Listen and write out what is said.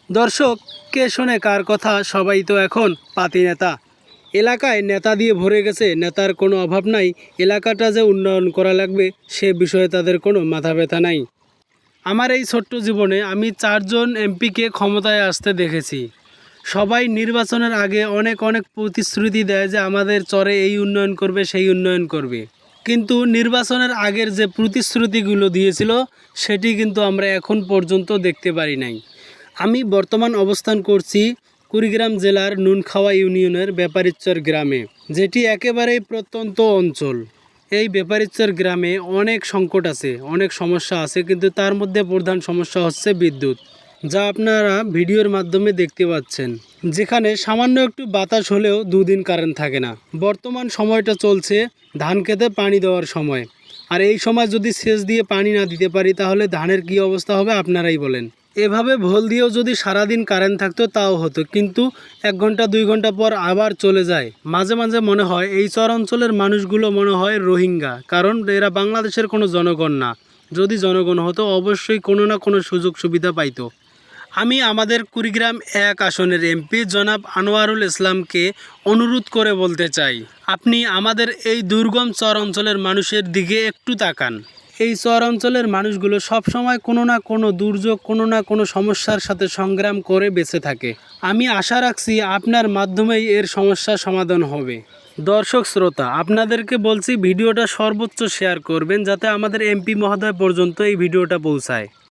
দর্শক, কে শোনে কার কথা? সবাই তো এখন পাতি নেতা। এলাকায় নেতা দিয়ে ভরে গেছে, নেতার কোনো অভাব নাই। এলাকাটা যে উন্নয়ন করা লাগবে সে বিষয়ে তাদের কোনো মাথা ব্যথা নাই। আমার এই ছোট্ট জীবনে আমি 4জন এমপিকে ক্ষমতায় আসতে দেখেছি। সবাই নির্বাচনের আগে অনেক অনেক প্রতিশ্রুতি দেয় যে আমাদের চরে এই উন্নয়ন করবে, সেই উন্নয়ন করবে। কিন্তু নির্বাচনের আগের যে প্রতিশ্রুতিগুলো দিয়েছিল সেটি কিন্তু আমরা এখন পর্যন্ত দেখতে পারি নাই। আমি বর্তমান অবস্থান করছি কুড়িগ্রাম জেলার নুনখাওয়া ইউনিয়নের ব্যাপারীচর গ্রামে, যেটি একেবারেই প্রত্যন্ত অঞ্চল। এই ব্যাপারীচর গ্রামে অনেক সংকট আছে, অনেক সমস্যা আছে, কিন্তু তার মধ্যে প্রধান সমস্যা হচ্ছে বিদ্যুৎ, যা আপনারা ভিডিওর মাধ্যমে দেখতে পাচ্ছেন। যেখানে সামান্য একটু বাতাস হলেও দুদিন কারেন্ট থাকে না। বর্তমান সময়টা চলছে ধান খেতে পানি দেওয়ার সময়, আর এই সময় যদি সেচ দিয়ে পানি না দিতে পারি তাহলে ধানের কি অবস্থা হবে আপনারাই বলেন। এভাবে ভোল দিয়েও যদি সারাদিন কারেন্ট থাকতো তাও হতো, কিন্তু 1 ঘন্টা 2 ঘন্টা পর আবার চলে যায়। মাঝে মাঝে মনে হয় এই চর অঞ্চলের মানুষগুলো মনে হয় রোহিঙ্গা, কারণ এরা বাংলাদেশের কোনো জনগণ না। যদি জনগণ হতো অবশ্যই কোনো না কোনো সুযোগ সুবিধা পাইতো। আমি আমাদের কুড়িগ্রাম 1 আসনের এমপি জনাব আনোয়ারুল ইসলামকে অনুরোধ করে বলতে চাই, আপনি আমাদের এই দুর্গম চর অঞ্চলের মানুষের দিকে একটু তাকান। এই চর অঞ্চলের মানুষগুলো সবসময় কোনো না কোনো দুর্যোগ, কোনো না কোনো সমস্যার সাথে সংগ্রাম করে বেঁচে থাকে। আমি আশা রাখছি আপনার মাধ্যমেই এর সমস্যার সমাধান হবে। দর্শক শ্রোতা, আপনাদেরকে বলছি ভিডিওটা সর্বোচ্চ শেয়ার করবেন, যাতে আমাদের এমপি মহোদয় পর্যন্ত এই ভিডিওটা পৌঁছায়।